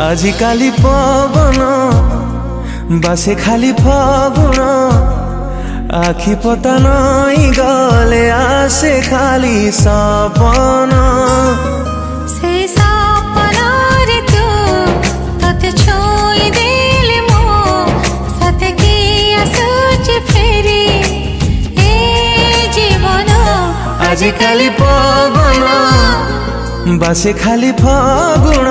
आजिकाली पवन बासे खाली फागुन आखि पता नहीं गले आसे खाली सपन से सपन रे तू तते छोई देले मो साथे की आसुच फेरी ए जीवन आजिकाली पवन बासे खाली फागुन